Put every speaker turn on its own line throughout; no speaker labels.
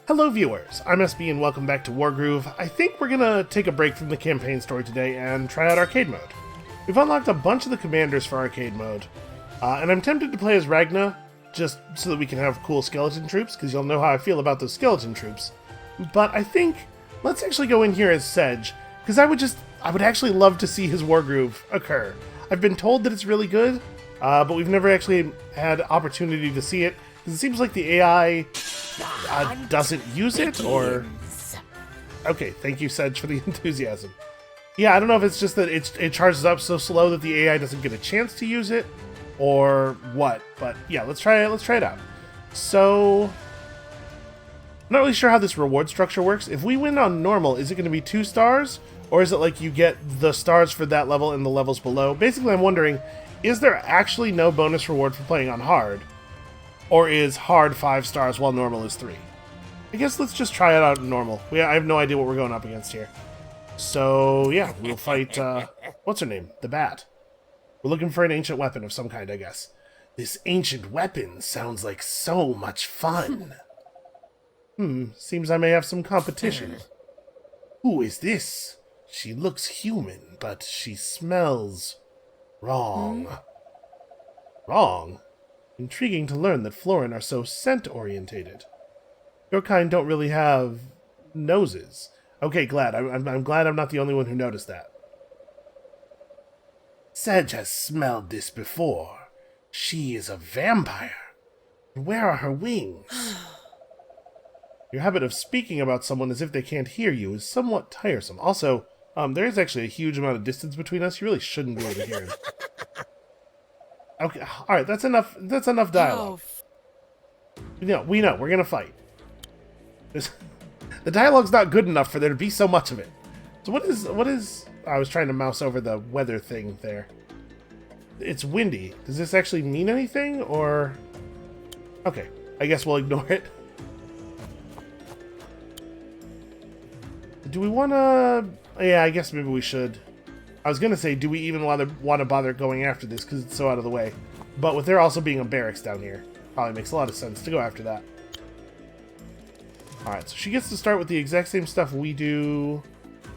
Hello viewers, I'm SB and welcome back to Wargroove. I think we're gonna take a break from the campaign story today and try out arcade mode. We've unlocked a bunch of the commanders for arcade mode, and I'm tempted to play as Ragna, just so that we can have cool skeleton troops, because you'll know how I feel about those skeleton troops. But I think, let's actually go in here as Sedge, because I would actually love to see his Wargroove occur. I've been told that it's really good, but we've never actually had opportunity to see it, because it seems like the AI doesn't use it, or... Okay, thank you, Sedge, for the enthusiasm. Yeah, I don't know if it's just that it charges up so slow that the AI doesn't get a chance to use it, or what, but yeah, let's try it out. So... I'm not really sure how this reward structure works. If we win on normal, is it going to be 2 stars, or is it like you get the stars for that level and the levels below? Basically, I'm wondering, is there actually no bonus reward for playing on hard? Or is hard 5 stars while normal is 3? I guess let's just try it out in normal. I have no idea what we're going up against here. So, yeah, we'll fight, what's her name? The Bat. We're looking for an ancient weapon of some kind, I guess. This ancient weapon sounds like so much fun. Seems I may have some competition. Who is this? She looks human, but she smells... wrong. Wrong? Intriguing to learn that Florin are so scent-orientated. Your kind don't really have... noses. Okay, glad. I'm glad I'm not the only one who noticed that. Sedge has smelled this before. She is a vampire. Where are her wings? Your habit of speaking about someone as if they can't hear you is somewhat tiresome. Also, there is actually a huge amount of distance between us. You really shouldn't be able to hear him. Okay, alright, that's enough dialogue. We know, we're gonna fight. The dialogue's not good enough for there to be so much of it. So what is... I was trying to mouse over the weather thing there. It's windy. Does this actually mean anything, or... Okay, I guess we'll ignore it. Do we wanna... Yeah, I guess maybe we should. I was gonna say, do we even want to bother going after this, because it's so out of the way. But with there also being a barracks down here, probably makes a lot of sense to go after that. Alright, so she gets to start with the exact same stuff we do.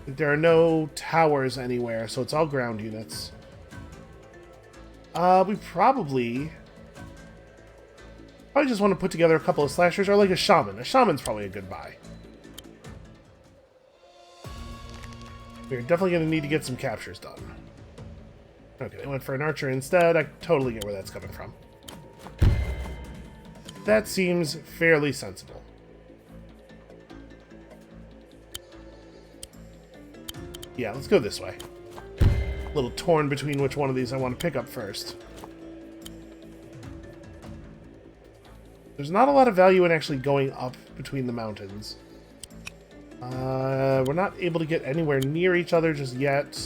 There are no towers anywhere, so it's all ground units. We probably just want to put together a couple of slashers, or like a shaman. A shaman's probably a good buy. We're definitely going to need to get some captures done. Okay, they went for an archer instead. I totally get where that's coming from. That seems fairly sensible. Yeah, let's go this way. A little torn between which one of these I want to pick up first. There's not a lot of value in actually going up between the mountains. We're not able to get anywhere near each other just yet.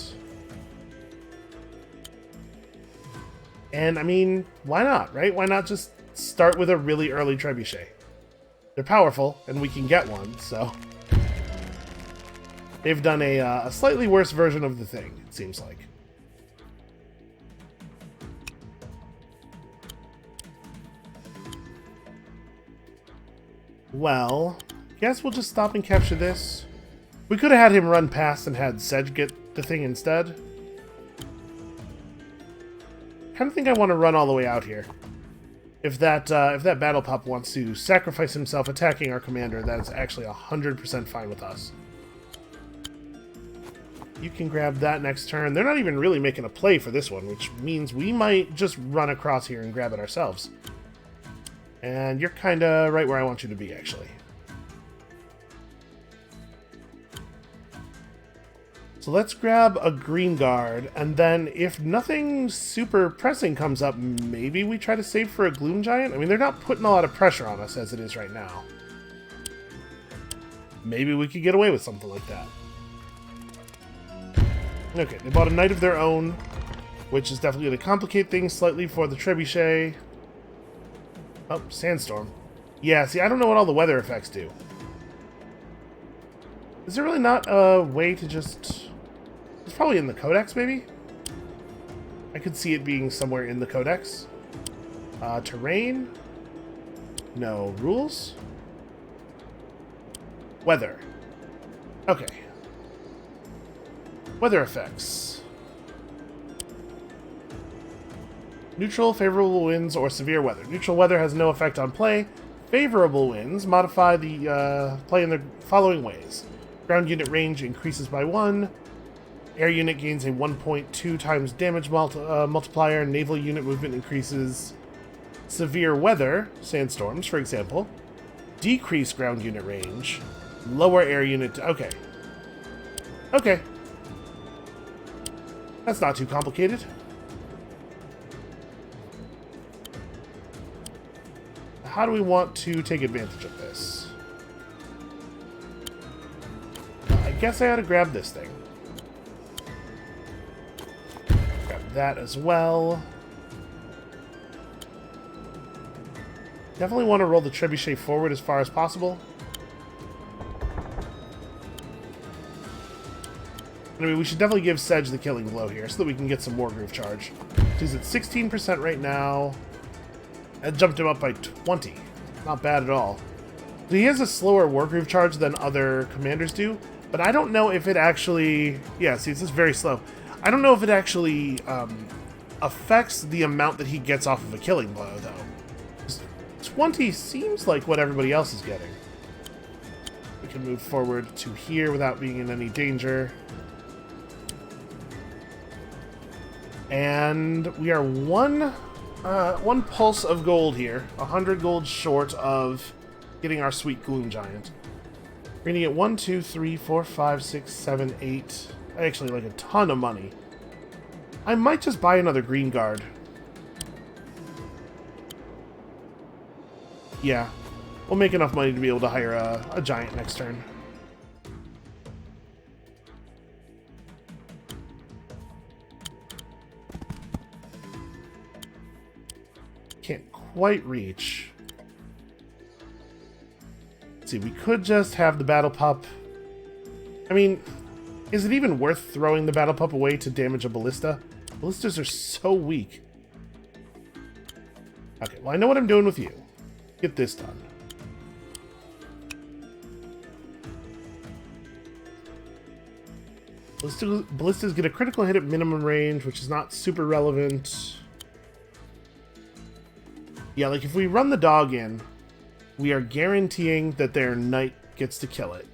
And, I mean, why not, right? Why not just start with a really early trebuchet? They're powerful, and we can get one, so... They've done a slightly worse version of the thing, it seems like. Well, guess we'll just stop and capture this. We could have had him run past and had Sedge get the thing instead. I kind of think I want to run all the way out here. If that battle pup wants to sacrifice himself attacking our commander, that is actually 100% fine with us. You can grab that next turn. They're not even really making a play for this one, which means we might just run across here and grab it ourselves. And you're kind of right where I want you to be, actually. So let's grab a green guard, and then if nothing super pressing comes up, maybe we try to save for a gloom giant? I mean, they're not putting a lot of pressure on us as it is right now. Maybe we could get away with something like that. Okay, they bought a knight of their own, which is definitely going to complicate things slightly for the trebuchet. Oh, sandstorm. Yeah, see, I don't know what all the weather effects do. Is there really not a way to just... It's probably in the codex, maybe? I could see it being somewhere in the codex. Terrain? No. Rules? Weather. Okay. Weather effects. Neutral, favorable winds, or severe weather. Neutral weather has no effect on play. Favorable winds modify the play in the following ways. Ground unit range increases by 1. Air unit gains a 1.2 times damage multiplier. Naval unit movement increases. Severe weather, sandstorms, for example. Decrease ground unit range. Lower air unit... Okay. Okay. That's not too complicated. How do we want to take advantage of this? I guess I ought to grab this thing. Grab that as well. Definitely want to roll the trebuchet forward as far as possible. Anyway, we should definitely give Sedge the killing blow here so that we can get some Wargroove charge. He's at 16% right now. That jumped him up by 20. Not bad at all. He has a slower Wargroove charge than other commanders do, but I don't know if it actually... Yeah, see, it's just very slow. I don't know if it actually affects the amount that he gets off of a killing blow, though. 20 seems like what everybody else is getting. We can move forward to here without being in any danger. And we are one pulse of gold here. 100 gold short of getting our sweet Gloom Giant. We're gonna get 1, 2, 3, 4, 5, 6, 7, 8. Actually, like a ton of money. I might just buy another Green Guard. Yeah, we'll make enough money to be able to hire a giant next turn. Can't quite reach. Let's see, we could just have the Battle Pup. I mean, is it even worth throwing the Battle Pup away to damage a Ballista? Ballistas are so weak. Okay, well, I know what I'm doing with you. Get this done. Ballistas get a critical hit at minimum range, which is not super relevant. Yeah, like if we run the dog in, we are guaranteeing that their knight gets to kill it.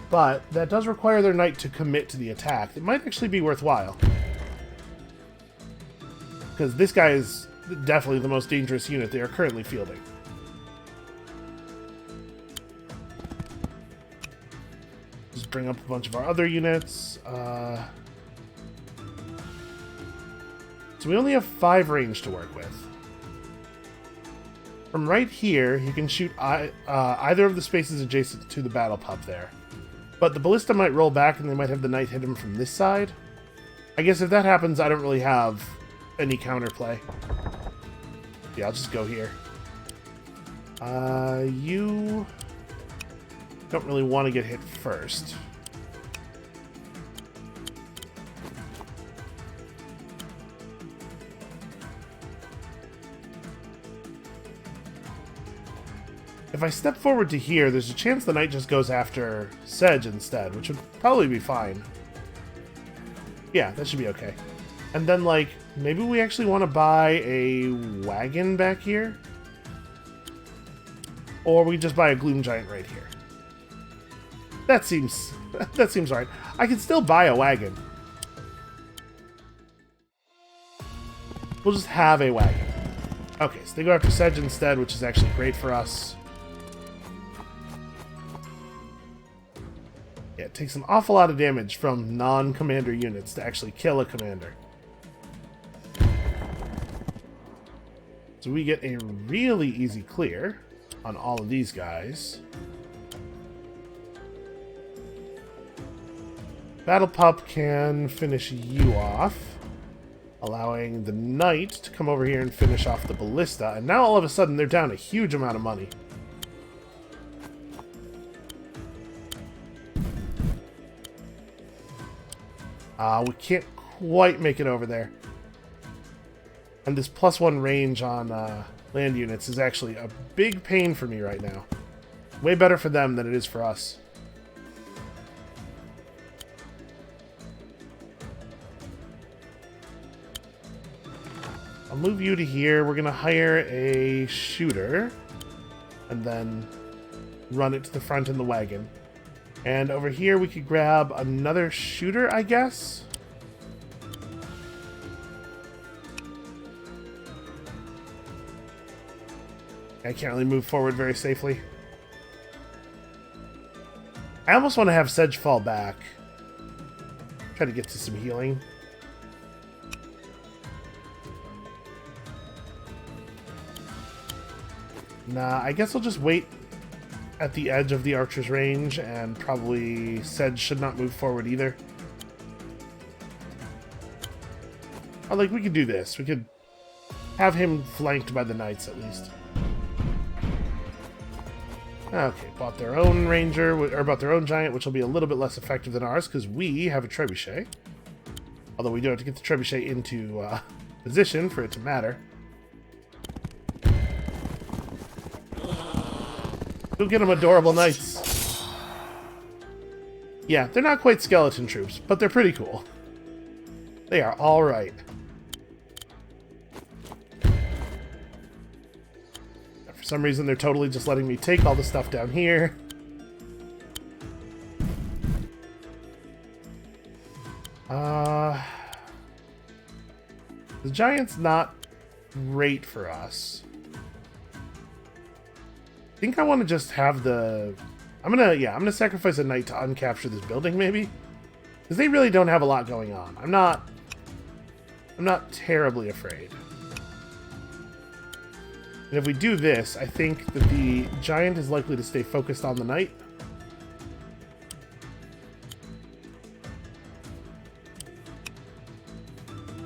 But that does require their knight to commit to the attack. It might actually be worthwhile. Because this guy is definitely the most dangerous unit they are currently fielding. Just bring up a bunch of our other units. So we only have 5 range to work with. From right here, you can shoot either of the spaces adjacent to the Battle Pup there. But the Ballista might roll back and they might have the Knight hit him from this side. I guess if that happens, I don't really have any counterplay. Yeah, I'll just go here. You don't really want to get hit first. If I step forward to here, there's a chance the knight just goes after Sedge instead, which would probably be fine. Yeah, that should be okay. And then, like, maybe we actually want to buy a wagon back here? Or we just buy a Gloom Giant right here. That seems right. I can still buy a wagon. We'll just have a wagon. Okay, so they go after Sedge instead, which is actually great for us. Yeah, it takes an awful lot of damage from non-commander units to actually kill a commander. So we get a really easy clear on all of these guys. Battle Pup can finish you off, allowing the Knight to come over here and finish off the Ballista. And now all of a sudden they're down a huge amount of money. We can't quite make it over there. And this +1 range on land units is actually a big pain for me right now. Way better for them than it is for us. I'll move you to here. We're going to hire a shooter and then run it to the front in the wagon. And over here we could grab another shooter, I guess. I can't really move forward very safely. I almost want to have Sedge fall back. Try to get to some healing. Nah, I guess I'll just wait at the edge of the archer's range, and probably Sedge should not move forward either. Or, like, we could do this. We could have him flanked by the knights, at least. Okay, bought their own ranger, or bought their own giant, which will be a little bit less effective than ours, because we have a trebuchet. Although we do have to get the trebuchet into position for it to matter. Go get them, adorable knights. Yeah, they're not quite skeleton troops, but they're pretty cool. They are alright. For some reason, they're totally just letting me take all the stuff down here. The giant's not great for us. I think I want to just have the... I'm gonna sacrifice a knight to uncapture this building, maybe? Because they really don't have a lot going on. I'm not terribly afraid. And if we do this, I think that the giant is likely to stay focused on the knight.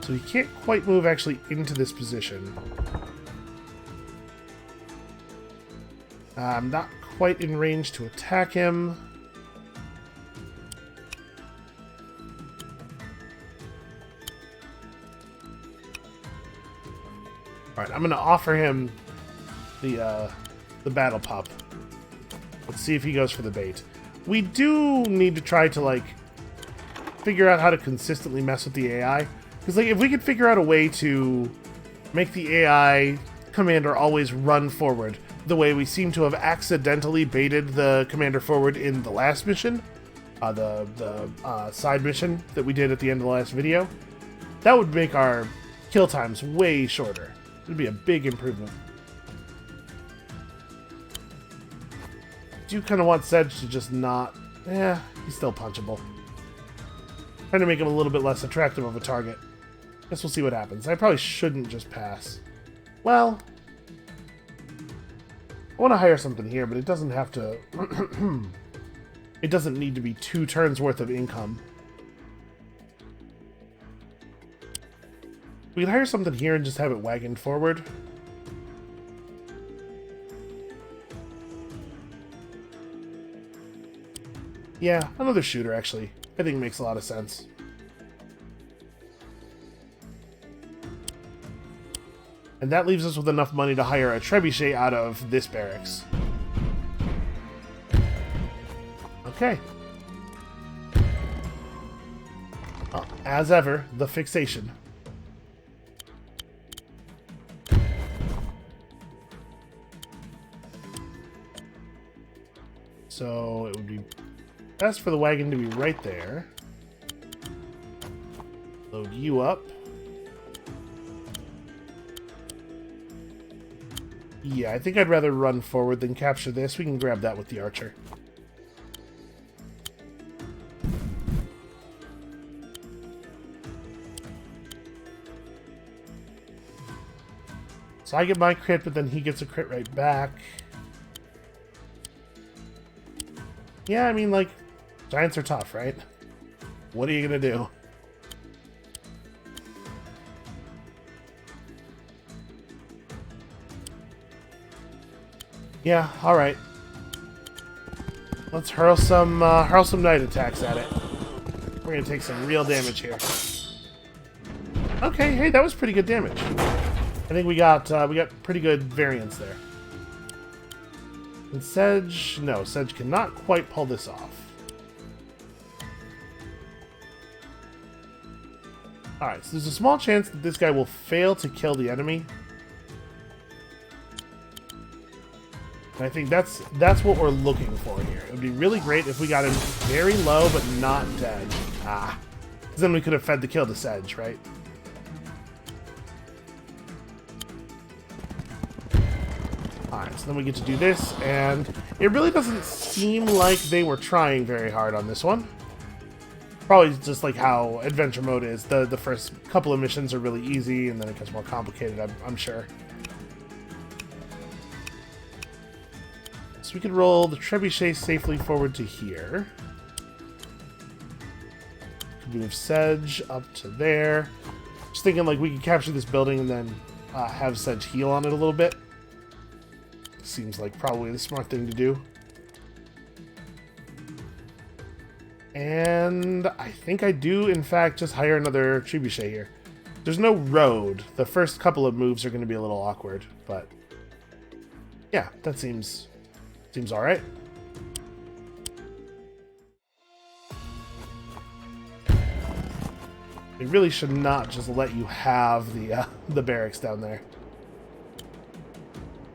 So he can't quite move actually into this position. I'm not quite in range to attack him. Alright, I'm going to offer him the battle pup. Let's see if he goes for the bait. We do need to try to, like, figure out how to consistently mess with the AI. Because, like, if we could figure out a way to make the AI commander always run forward, the way we seem to have accidentally baited the commander forward in the last mission, the side mission that we did at the end of the last video, that would make our kill times way shorter. It would be a big improvement. Do you kind of want Sedge to just not... he's still punchable. Trying to make him a little bit less attractive of a target. Guess we'll see what happens. I probably shouldn't just pass. Well... I want to hire something here, but it doesn't have to... it doesn't need to be 2 turns worth of income. We could hire something here and just have it wagoned forward. Yeah, another shooter, actually. I think makes a lot of sense. And that leaves us with enough money to hire a trebuchet out of this barracks. Okay. Well, as ever, the fixation. So it would be best for the wagon to be right there. Load you up. Yeah, I think I'd rather run forward than capture this. We can grab that with the archer. So I get my crit, but then he gets a crit right back. Yeah, I mean, like, giants are tough, right? What are you gonna do? Yeah, alright. Let's hurl some night attacks at it. We're gonna take some real damage here. Okay, hey, that was pretty good damage. I think we got pretty good variance there. And Sedge, no, Sedge cannot quite pull this off. Alright, so there's a small chance that this guy will fail to kill the enemy. And I think that's what we're looking for here. It would be really great if we got him very low but not dead. Ah. Because then we could have fed the kill to Sedge, right? Alright, so then we get to do this, and it really doesn't seem like they were trying very hard on this one. Probably just like how adventure mode is. The first couple of missions are really easy, and then it gets more complicated, I'm sure. So we could roll the trebuchet safely forward to here. Could move Sedge up to there. Just thinking like we could capture this building and then have Sedge heal on it a little bit. Seems like probably the smart thing to do. And I think I do, in fact, just hire another trebuchet here. There's no road. The first couple of moves are going to be a little awkward, but yeah, that seems all right. They really should not just let you have the barracks down there.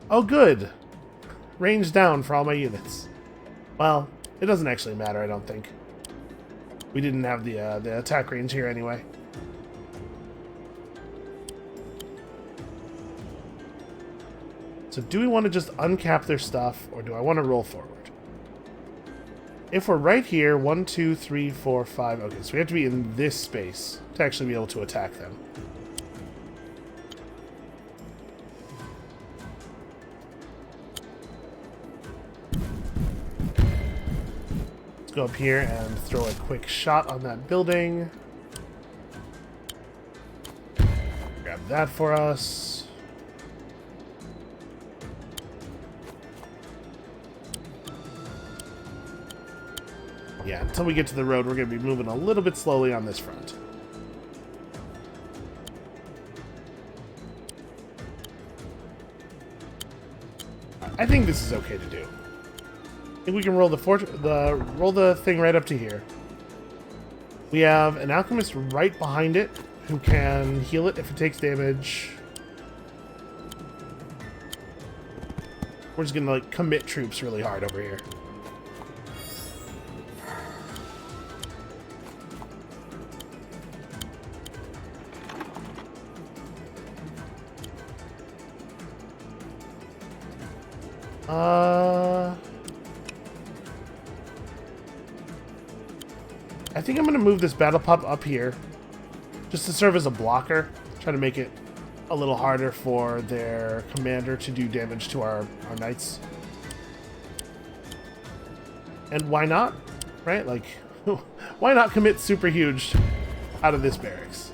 Oh, good. Range down for all my units. Well, it doesn't actually matter, I don't think. We didn't have the attack range here anyway. So do we want to just uncap their stuff, or do I want to roll forward? If we're right here, 1, 2, 3, 4, 5. Okay, so we have to be in this space to actually be able to attack them. Go up here and throw a quick shot on that building. Grab that for us. Yeah, until we get to the road, we're going to be moving a little bit slowly on this front. I think this is okay to do. I think we can roll the thing right up to here. We have an alchemist right behind it who can heal it if it takes damage. We're just gonna like commit troops really hard over here. I think I'm going to move this battle pup up here just to serve as a blocker. Try to make it a little harder for their commander to do damage to our knights. And why not? Right? Like, why not commit super huge out of this barracks?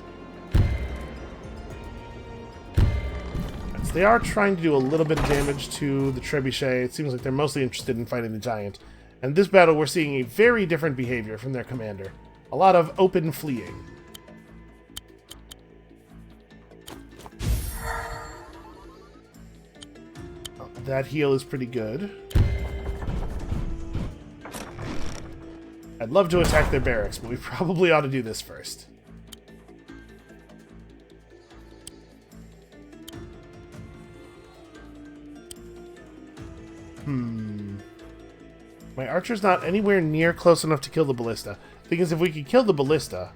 So they are trying to do a little bit of damage to the trebuchet. It seems like they're mostly interested in fighting the giant. And this battle, we're seeing a very different behavior from their commander. A lot of open fleeing. Oh, that heal is pretty good. I'd love to attack their barracks, but we probably ought to do this first. My archer's not anywhere near close enough to kill the ballista. Thing is, if we could kill the ballista,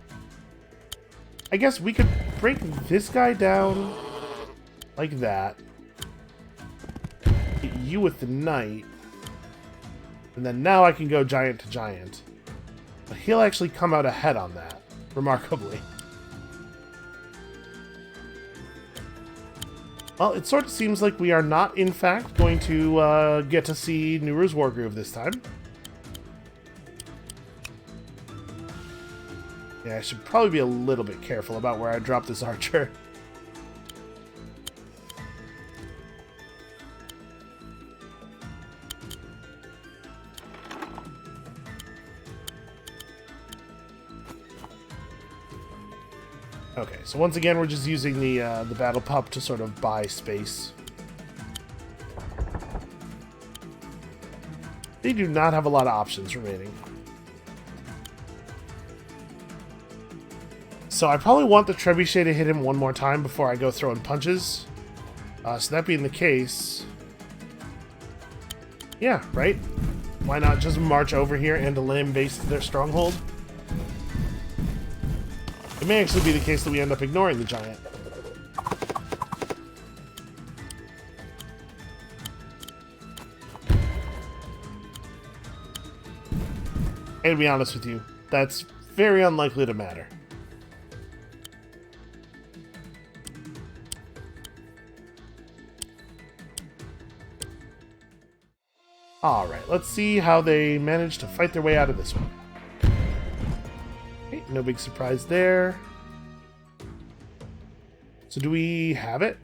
I guess we could break this guy down like that. Hit you with the knight. And then now I can go giant to giant. But he'll actually come out ahead on that, remarkably. Well, it sort of seems like we are not, in fact, going to get to see Nuru's Wargroove this time. Yeah, I should probably be a little bit careful about where I drop this archer. Okay, so once again, we're just using the battle pup to sort of buy space. They do not have a lot of options remaining. So I probably want the trebuchet to hit him one more time before I go throwing punches. So that being the case... Yeah, right? Why not just march over here and land base their stronghold? It may actually be the case that we end up ignoring the giant. And to be honest with you, that's very unlikely to matter. Alright, let's see how they manage to fight their way out of this one. Okay, no big surprise there. So do we have it?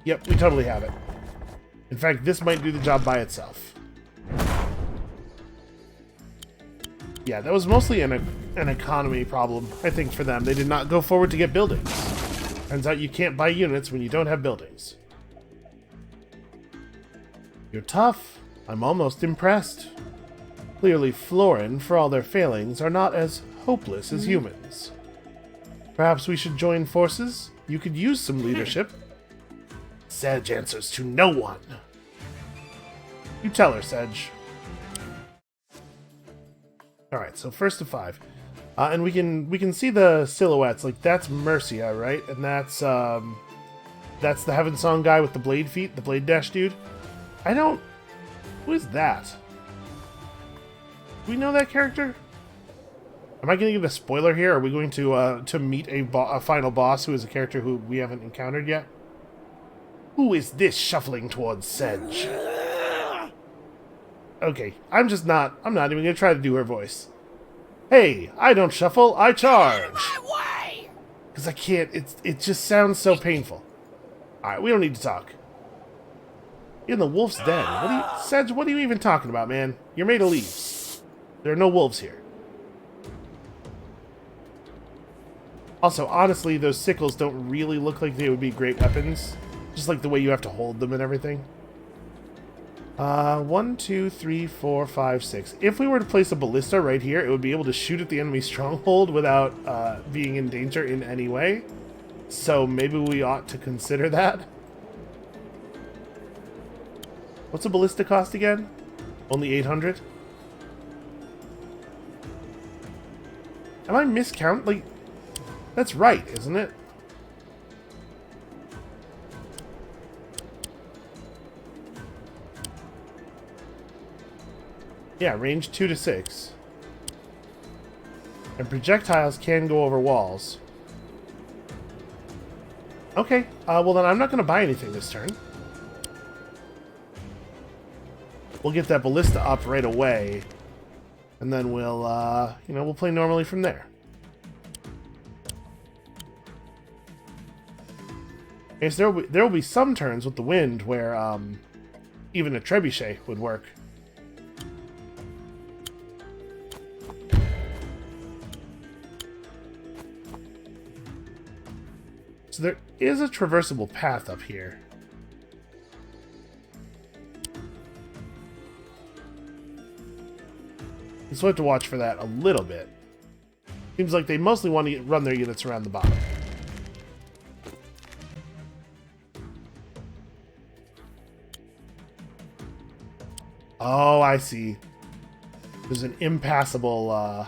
Yep, we totally have it. In fact, this might do the job by itself. Yeah, that was mostly an economy problem, I think, for them. They did not go forward to get buildings. Turns out you can't buy units when you don't have buildings. You're tough. I'm almost impressed. Clearly Florin, for all their failings, are not as hopeless as humans. Perhaps we should join forces? You could use some leadership. Sedge answers to no one. You tell her, Sedge. Alright, so first to 5. And we can see the silhouettes. Like, that's Mercia, right? And that's the Heaven Song guy with the blade feet, the blade dash dude. Who is that? Do we know that character? Am I going to get a spoiler here? Are we going to meet a final boss who is a character who we haven't encountered yet? Who is this shuffling towards Sedge? Okay, I'm not even going to try to do her voice. Hey, I don't shuffle, I charge! Because I can't, it just sounds so painful. Alright, we don't need to talk. In the wolf's den. Sedge, what are you even talking about, man? You're made of leaves. There are no wolves here. Also, honestly, those sickles don't really look like they would be great weapons. Just like the way you have to hold them and everything. 1, 2, 3, 4, 5, 6. If we were to place a ballista right here, it would be able to shoot at the enemy stronghold without being in danger in any way. So maybe we ought to consider that. What's a ballista cost again? Only 800? Am I miscount? Like, that's right, isn't it? Yeah, range 2 to 6. And projectiles can go over walls. Okay, well then I'm not going to buy anything this turn. We'll get that ballista up right away. And then we'll, we'll play normally from there. Okay, so there will be some turns with the wind where even a trebuchet would work. So there is a traversable path up here. So we'll have to watch for that a little bit. Seems like they mostly want to run their units around the bottom. Oh, I see. There's an impassable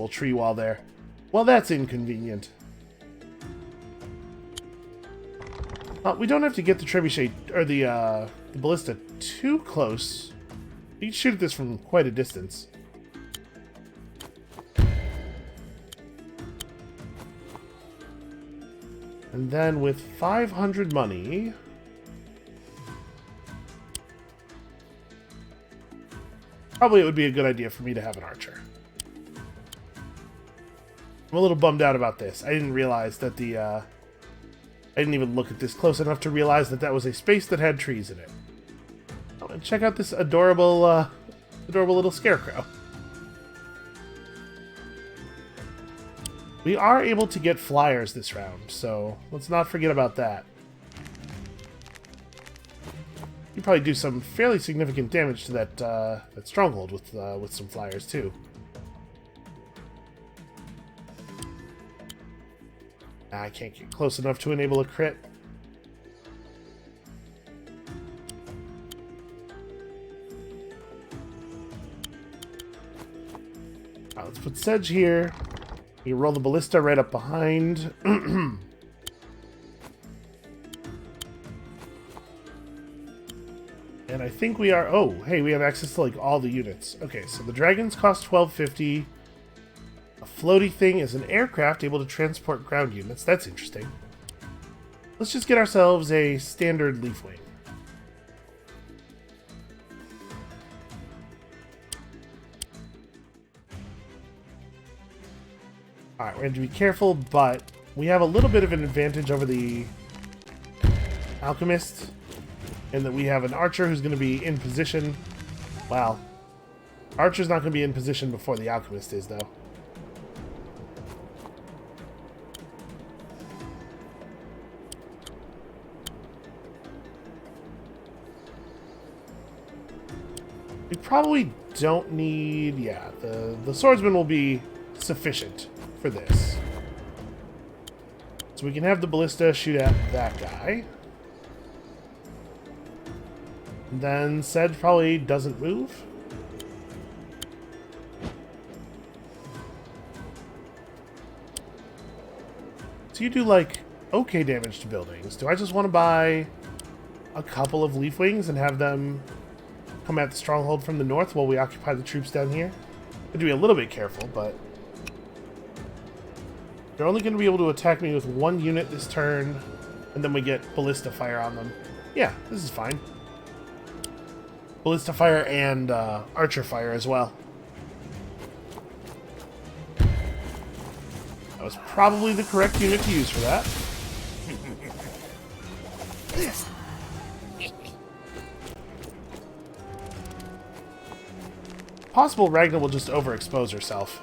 tree wall there. Well, that's inconvenient. We don't have to get the trebuchet or the ballista too close. You can shoot at this from quite a distance. And then with 500 money... probably it would be a good idea for me to have an archer. I'm a little bummed out about this. I didn't realize that I didn't even look at this close enough to realize that that was a space that had trees in it. Oh, and check out this adorable little scarecrow. We are able to get flyers this round, so let's not forget about that. You probably do some fairly significant damage to that stronghold with some flyers too. I can't get close enough to enable a crit. Let's put Sedge here. You roll the ballista right up behind. And I think we are... Oh, hey, we have access to, like, all the units. Okay, so the dragons cost $12.50. A floaty thing is an aircraft able to transport ground units. That's interesting. Let's just get ourselves a standard leaf wing. Alright, we're going to be careful, but we have a little bit of an advantage over the alchemist. And that we have an archer who's going to be in position. Wow. Archer's not going to be in position before the alchemist is, though. We probably don't need... Yeah, the swordsman will be sufficient for this. So we can have the ballista shoot at that guy. Then Sedge probably doesn't move. So you do, like, okay damage to buildings. Do I just want to buy a couple of leaf wings and have them come at the stronghold from the north while we occupy the troops down here? I have to be a little bit careful, but they're only going to be able to attack me with one unit this turn, and then we get ballista fire on them. Yeah, this is fine. Ballista fire and archer fire as well. That was probably the correct unit to use for that. Possible Ragna will just overexpose herself.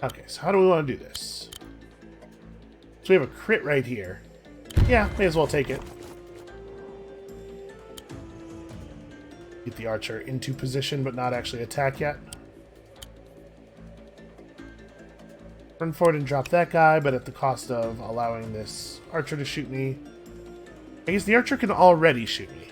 Okay, so how do we want to do this? So we have a crit right here. Yeah, may as well take it. Get the archer into position, but not actually attack yet. Run forward and drop that guy, but at the cost of allowing this archer to shoot me. I guess the archer can already shoot me.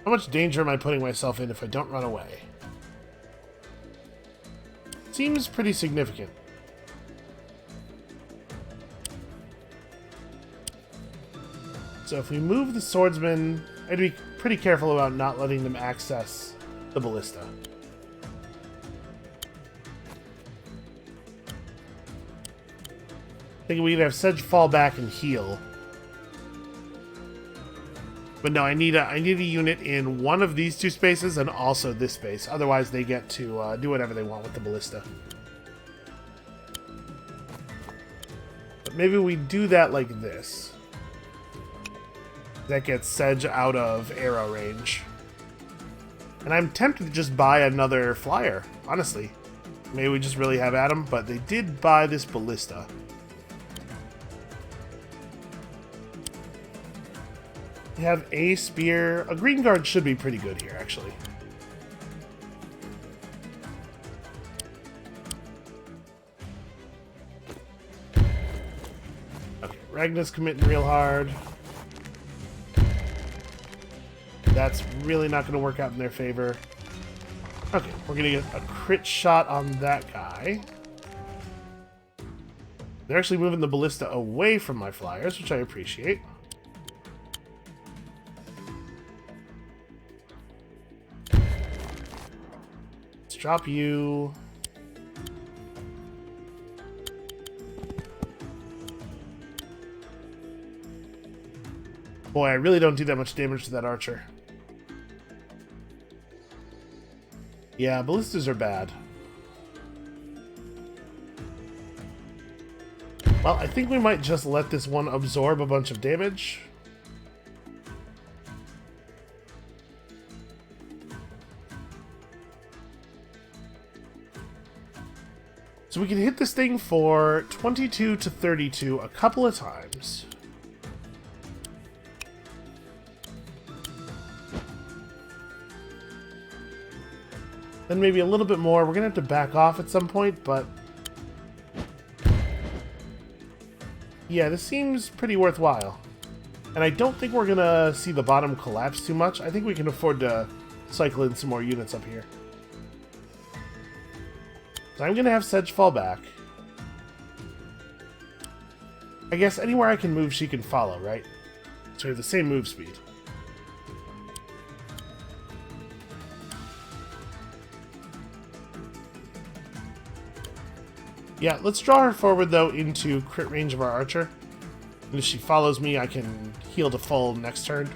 How much danger am I putting myself in if I don't run away? Seems pretty significant. So if we move the swordsman, I'd be pretty careful about not letting them access the ballista. Thinking we'd have Sedge fall back and heal. But no, I need a unit in one of these two spaces and also this space. Otherwise, they get to do whatever they want with the ballista. But maybe we do that like this. That gets Sedge out of arrow range. And I'm tempted to just buy another flyer, honestly. Maybe we just really have at him, but they did buy this ballista. We have a spear. A green guard should be pretty good here, actually. Okay, Ragna's committing real hard. That's really not going to work out in their favor. Okay, we're going to get a crit shot on that guy. They're actually moving the ballista away from my flyers, which I appreciate. Let's drop you. Boy, I really don't do that much damage to that archer. Yeah, ballistas are bad. Well, I think we might just let this one absorb a bunch of damage. So we can hit this thing for 22 to 32 a couple of times. Then maybe a little bit more. We're going to have to back off at some point, but... yeah, this seems pretty worthwhile. And I don't think we're going to see the bottom collapse too much. I think we can afford to cycle in some more units up here. So I'm going to have Sedge fall back. I guess anywhere I can move, she can follow, right? So we have the same move speed. Yeah, let's draw her forward, though, into crit range of our archer. And if she follows me, I can heal to full next turn.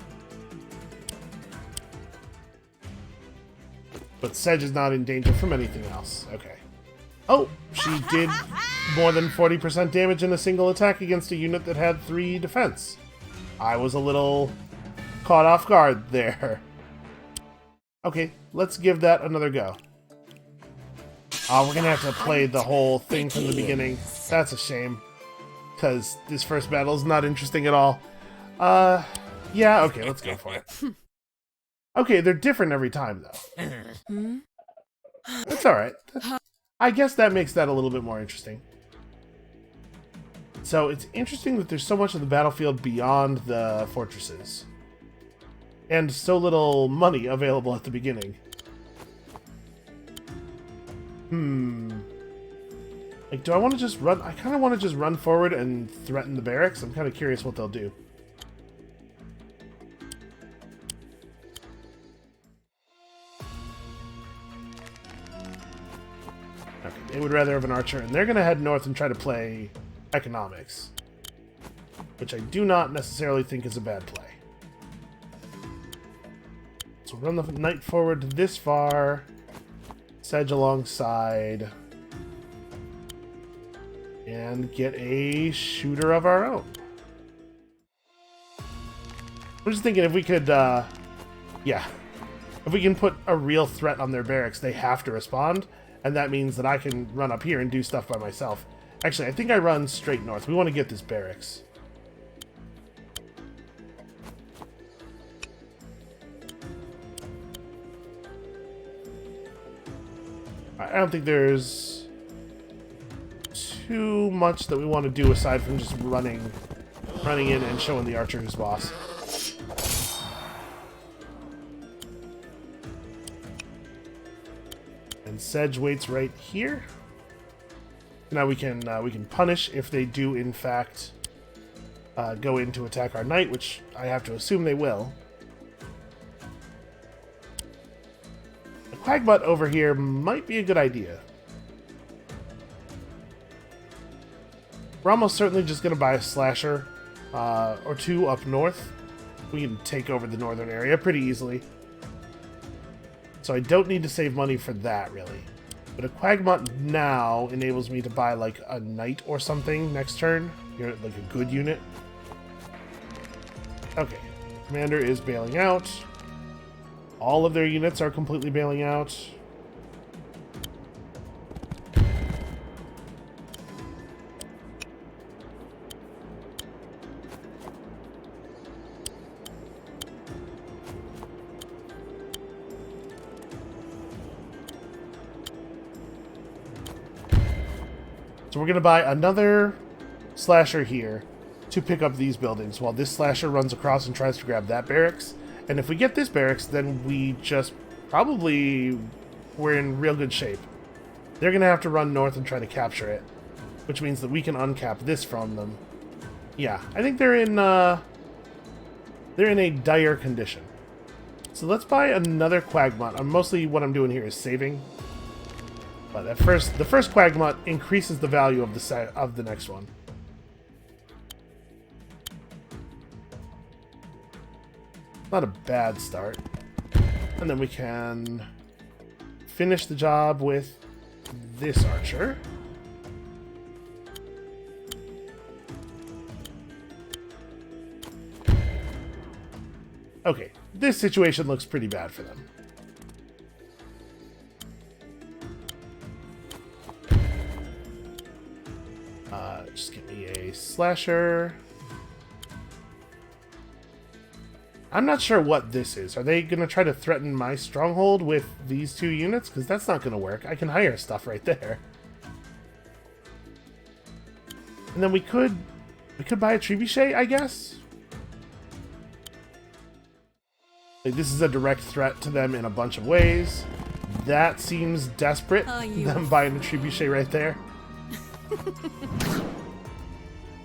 But Sedge is not in danger from anything else. Okay. Oh, she did more than 40% damage in a single attack against a unit that had 3 defense. I was a little caught off guard there. Okay, let's give that another go. Oh, we're gonna have to play the whole thing from the beginning. That's a shame. Because this first battle is not interesting at all. Yeah, okay, let's go for it. Okay, they're different every time, though. That's alright. I guess that makes that a little bit more interesting. So it's interesting that there's so much of the battlefield beyond the fortresses. And so little money available at the beginning. Like, do I want to just run? I kind of want to just run forward and threaten the barracks. I'm kind of curious what they'll do. Okay, they would rather have an archer, and they're going to head north and try to play economics. Which I do not necessarily think is a bad play. So run the knight forward this far. Sedge alongside. And get a shooter of our own. I'm just thinking if we could, yeah. If we can put a real threat on their barracks, they have to respond. And that means that I can run up here and do stuff by myself. Actually, I think I run straight north. We want to get this barracks. I don't think there's too much that we want to do aside from just running in and showing the archer who's boss. And Sedge waits right here. Now we can punish if they do in fact go in to attack our knight, which I have to assume they will. A quagbutt over here might be a good idea. We're almost certainly just going to buy a slasher or two up north. We can take over the northern area pretty easily. So I don't need to save money for that, really. But a quagbutt now enables me to buy, like, a knight or something next turn. You're like a good unit. Okay. Commander is bailing out. All of their units are completely bailing out. So we're going to buy another slasher here to pick up these buildings while this slasher runs across and tries to grab that barracks. And if we get this barracks, then we just probably... we're in real good shape. They're going to have to run north and try to capture it, which means that we can uncap this from them. Yeah, I think they're in a dire condition. So let's buy another quagbutt. Mostly what I'm doing here is saving. But at first, the first quagbutt increases the value of the next one. Not a bad start. And then we can finish the job with this archer. Okay, this situation looks pretty bad for them. Just give me a slasher. I'm not sure what this is. Are they going to try to threaten my stronghold with these 2 units? Because that's not going to work. I can hire stuff right there. And then we could buy a trebuchet, I guess? Like, this is a direct threat to them in a bunch of ways. That seems desperate, them buying a trebuchet right there.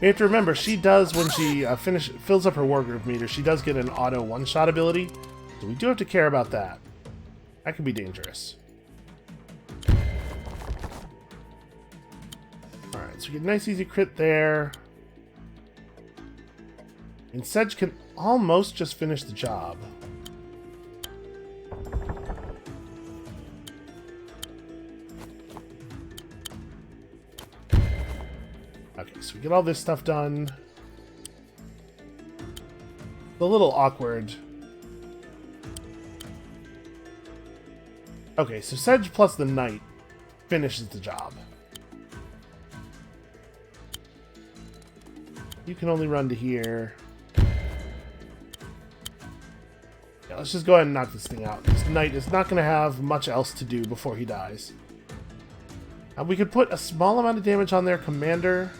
You have to remember, she does, when she fills up her Wargroove meter, she does get an auto one-shot ability. So we do have to care about that. That could be dangerous. Alright, so we get a nice easy crit there. And Sedge can almost just finish the job. Okay, so we get all this stuff done. A little awkward. Okay, so Sedge plus the Knight finishes the job. You can only run to here. Yeah, let's just go ahead and knock this thing out. This Knight is not going to have much else to do before he dies. We could put a small amount of damage on their commander.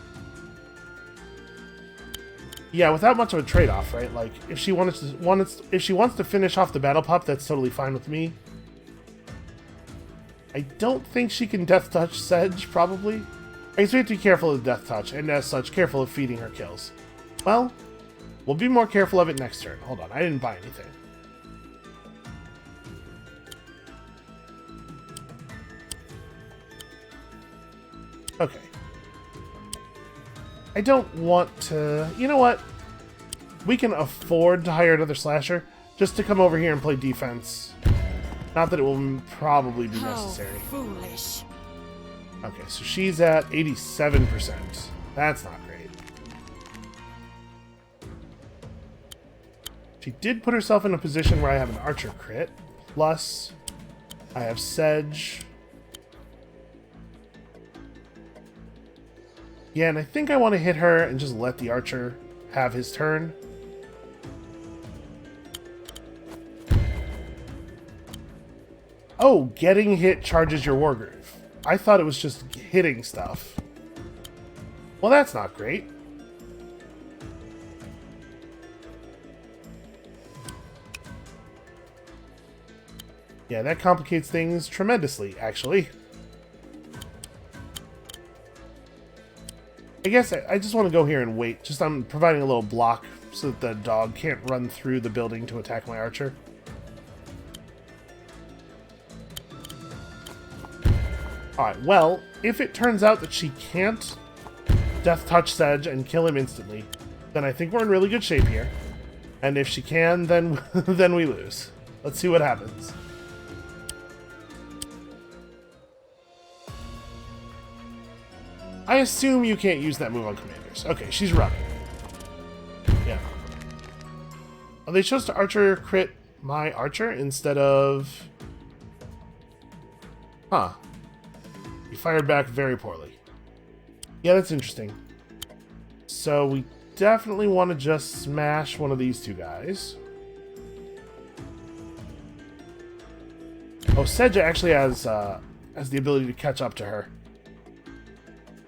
Yeah, without much of a trade-off, right? Like, if she wants to finish off the battle pup, that's totally fine with me. I don't think she can death touch Sedge, probably. I guess we have to be careful of death touch, and as such, careful of feeding her kills. Well, we'll be more careful of it next turn. Hold on, I didn't buy anything. Okay. I don't want to... You know what? We can afford to hire another slasher just to come over here and play defense. Not that it will probably be necessary.
Foolish.
Okay, so she's at 87%. That's not great. She did put herself in a position where I have an archer crit. Plus, I have Sedge. Yeah, and I think I want to hit her and just let the archer have his turn. Oh, getting hit charges your Wargroove. I thought it was just hitting stuff. Well, that's not great. Yeah, that complicates things tremendously, actually. I guess I just want to go here and wait. Just I'm providing a little block so that the dog can't run through the building to attack my archer. Alright, well, if it turns out that she can't death touch Sedge and kill him instantly, then I think we're in really good shape here. And if she can, then then we lose. Let's see what happens. I assume you can't use that move on commanders. Okay, she's running. Yeah. Oh, they chose to archer crit my archer instead of... Huh. He fired back very poorly. Yeah, that's interesting. So we definitely want to just smash one of these two guys. Oh, Sedge actually has the ability to catch up to her.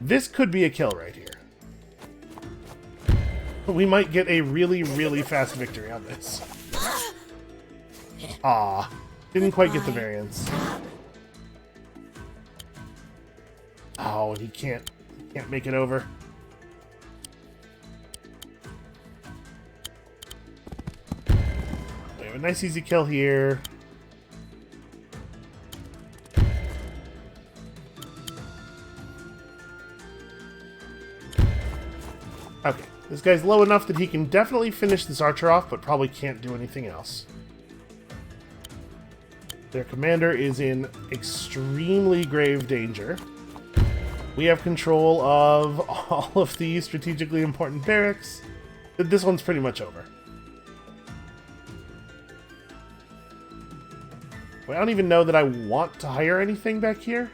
This could be a kill right here. We might get a really, really fast victory on this. Aw, didn't quite get the variance. Oh, and he can't make it over. We have a nice easy kill here. Okay, this guy's low enough that he can definitely finish this archer off, but probably can't do anything else. Their commander is in extremely grave danger. We have control of all of the strategically important barracks. This one's pretty much over. Wait, I don't even know that I want to hire anything back here.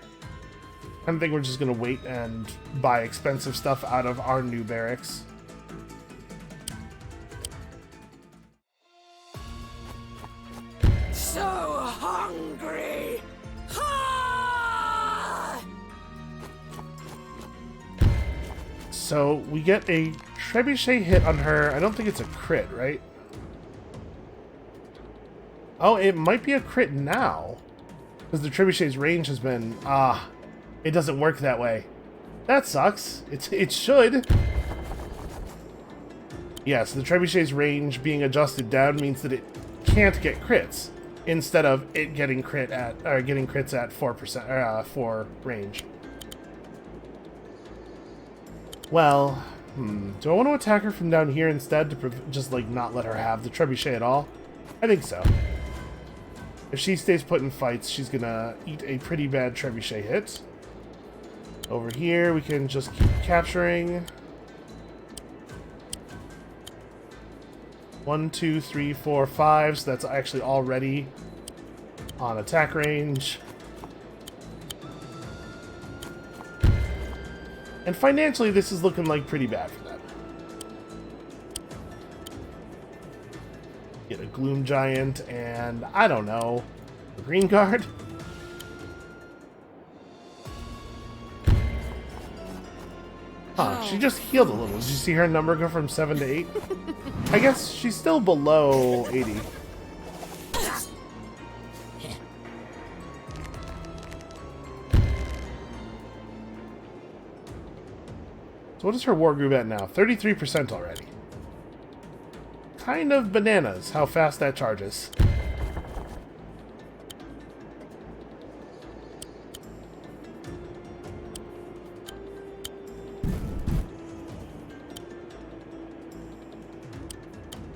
I think we're just going to wait and buy expensive stuff out of our new barracks.
So hungry! Ha!
So we get a trebuchet hit on her. I don't think it's a crit, right? Oh, it might be a crit now. Because the trebuchet's range has been... it doesn't work that way. That sucks. It should. Yes, the trebuchet's range being adjusted down means that it can't get crits, instead of it getting crits at 4% 4 range. Well, do I want to attack her from down here instead to just like not let her have the trebuchet at all? I think so. If she stays put in fights, she's gonna eat a pretty bad trebuchet hit. Over here, we can just keep capturing. 1, 2, 3, 4, 5. So that's actually already on attack range. And financially, this is looking like pretty bad for them. Get a Gloom Giant and, I don't know, a Green Guard? Huh, she just healed a little. Did you see her number go from 7 to 8? I guess she's still below 80. So what is her Wargroove at now? 33% already. Kind of bananas how fast that charges.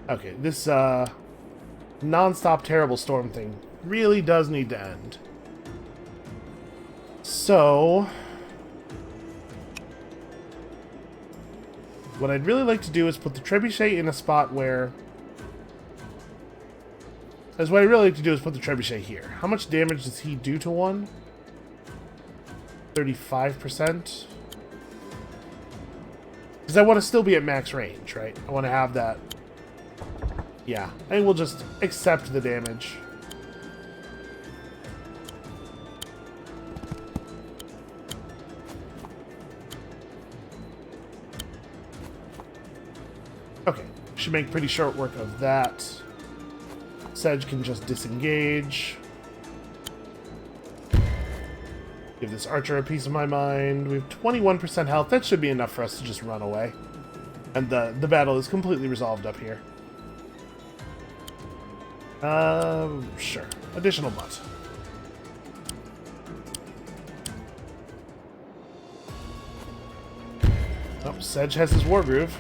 Okay, this non-stop terrible storm thing really does need to end. So what I'd really like to do is put the trebuchet in a spot where... what I'd really like to do is put the trebuchet here. How much damage does he do to one? 35%? Because I want to still be at max range, right? I want to have that... Yeah, I will just accept the damage. Okay, should make pretty short work of that. Sedge can just disengage. Give this archer a piece of my mind. We have 21% health. That should be enough for us to just run away. And the battle is completely resolved up here. Sure. Additional butt. Oh, Sedge has his Wargroove.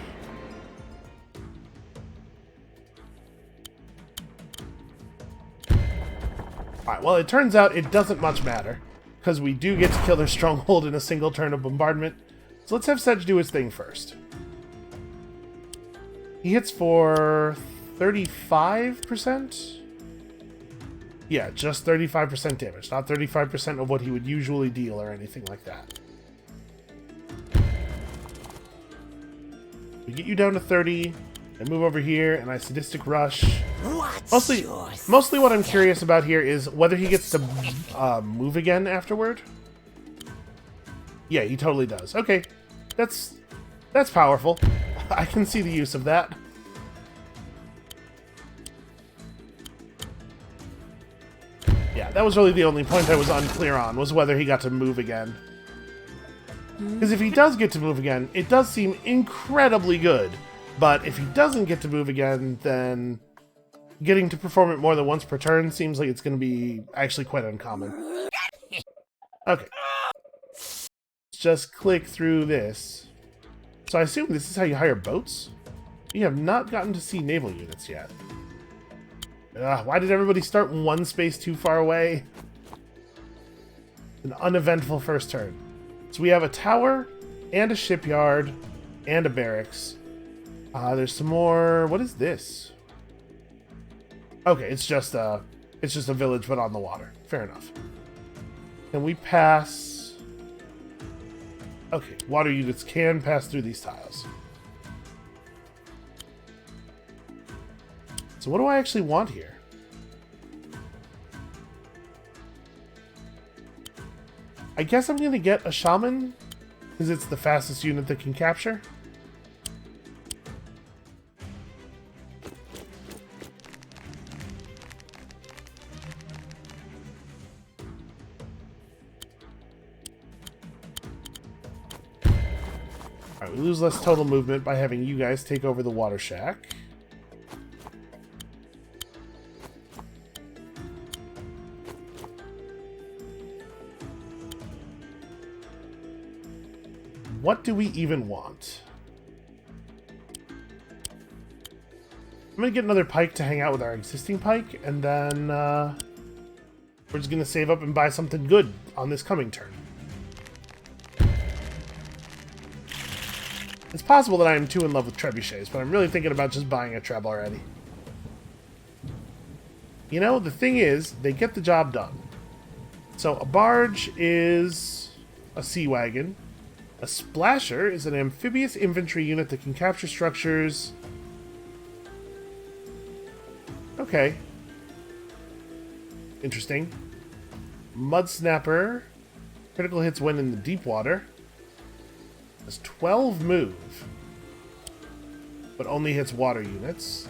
Alright, well, it turns out it doesn't much matter, because we do get to kill their stronghold in a single turn of bombardment. So let's have Sedge do his thing first. He hits for 35%? Yeah, just 35% damage, not 35% of what he would usually deal or anything like that. We get you down to 30, and move over here, and I Sadistic Rush. Mostly what I'm curious about here is whether he gets to move again afterward. Yeah, he totally does. Okay, that's powerful. I can see the use of that. Yeah, that was really the only point I was unclear on, was whether he got to move again. Because if he does get to move again, it does seem incredibly good. But if he doesn't get to move again, then getting to perform it more than once per turn seems like it's going to be actually quite uncommon. Okay. Let's just click through this. So I assume this is how you hire boats? You have not gotten to see naval units yet. Why did everybody start one space too far away? An uneventful first turn. So we have a tower, and a shipyard, and a barracks. There's some more... What is this? Okay, it's just a village, but on the water. Fair enough. Can we pass Okay, water units can pass through these tiles. So what do I actually want here? I guess I'm going to get a shaman, because it's the fastest unit that can capture. Alright, we lose less total movement by having you guys take over the water shack. What do we even want? I'm going to get another pike to hang out with our existing pike, and then we're just going to save up and buy something good on this coming turn. It's possible that I am too in love with trebuchets, but I'm really thinking about just buying a treb already. You know, the thing is, they get the job done. So a barge is a sea wagon. A splasher is an amphibious infantry unit that can capture structures. Okay. Interesting. Mud snapper. Critical hits when in the deep water. Has 12 move, but only hits water units.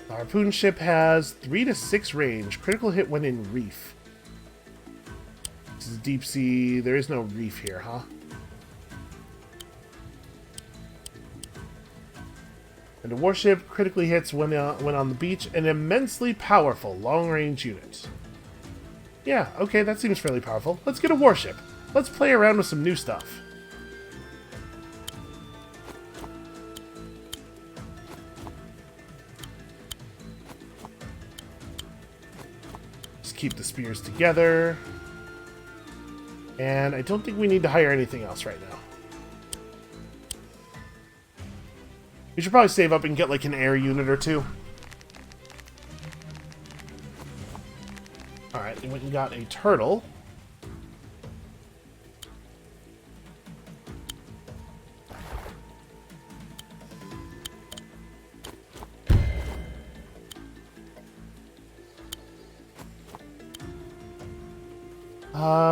The harpoon ship has 3 to 6 range. Critical hit when in reef. This is deep sea. There is no reef here, huh? And a warship critically hits when on the beach. An immensely powerful long-range unit. Yeah, okay, that seems fairly powerful. Let's get a warship. Let's play around with some new stuff. Just keep the spears together. And I don't think we need to hire anything else right now. We should probably save up and get like an air unit or two. Alright, we went and got a turtle.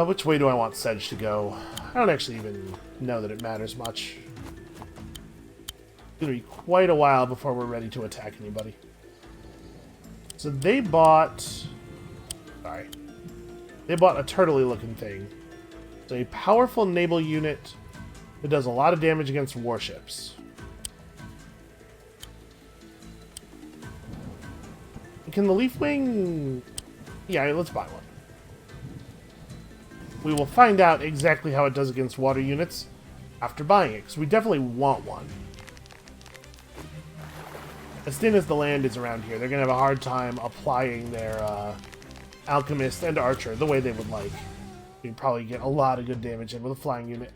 Which way do I want Sedge to go? I don't actually even know that it matters much. It's going to be quite a while before we're ready to attack anybody. So they bought... Sorry. They bought a turtle-y looking thing. It's a powerful naval unit that does a lot of damage against warships. Can the Leaf Wing... Yeah, let's buy one. We will find out exactly how it does against water units after buying it, because we definitely want one. As thin as the land is around here, they're going to have a hard time applying their alchemist and archer the way they would like. You'd probably get a lot of good damage in with a flying unit.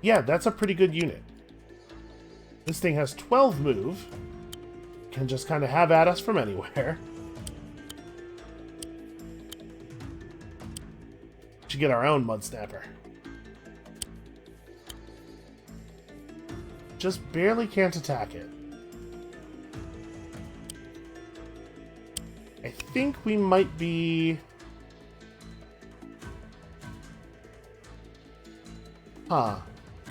Yeah, that's a pretty good unit. This thing has 12 move. Can just kind of have at us from anywhere. Should get our own mud snapper. Just barely can't attack it. I think we might be... Huh.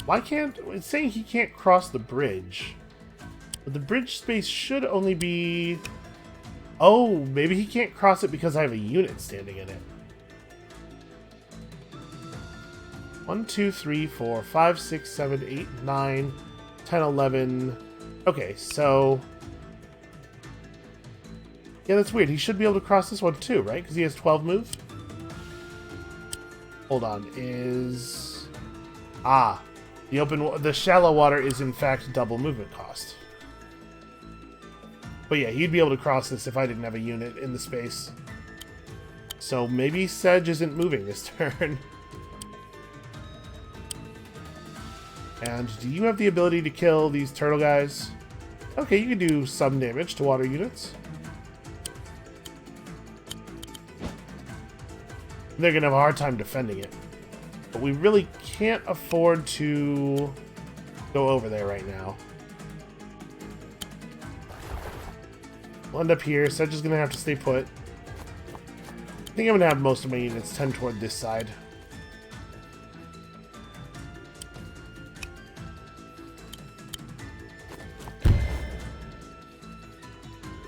Why can't... It's saying he can't cross the bridge. But the bridge space should only be... Oh, maybe he can't cross it because I have a unit standing in it. 1, 2, 3, 4, 5, 6, 7, 8, 9, 10, 11... Okay, so... Yeah, that's weird. He should be able to cross this one too, right? Because he has 12 move? Hold on, is... Ah. The shallow water is in fact double movement cost. But yeah, he'd be able to cross this if I didn't have a unit in the space. So maybe Sedge isn't moving this turn. And do you have the ability to kill these turtle guys? Okay, you can do some damage to water units. They're going to have a hard time defending it. But we really can't afford to go over there right now. We'll end up here. Sedge is going to have to stay put. I think I'm going to have most of my units tend toward this side.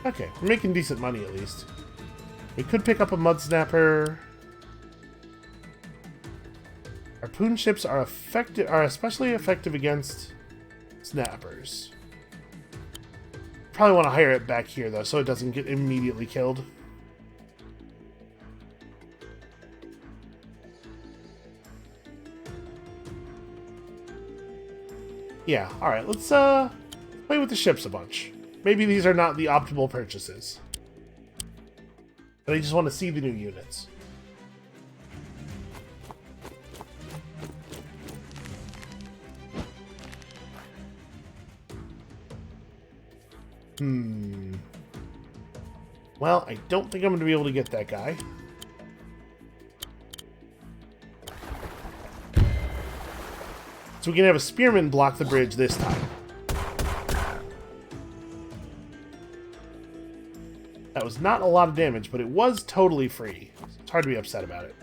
Okay, we're making decent money at least. We could pick up a mud snapper. Harpoon ships are especially effective against snappers. Probably want to hire it back here though, so it doesn't get immediately killed. Yeah, alright, let's play with the ships a bunch. Maybe these are not the optimal purchases. But I just want to see the new units. Well, I don't think I'm going to be able to get that guy. So we can have a spearman block the bridge this time. That was not a lot of damage, but it was totally free. It's hard to be upset about it.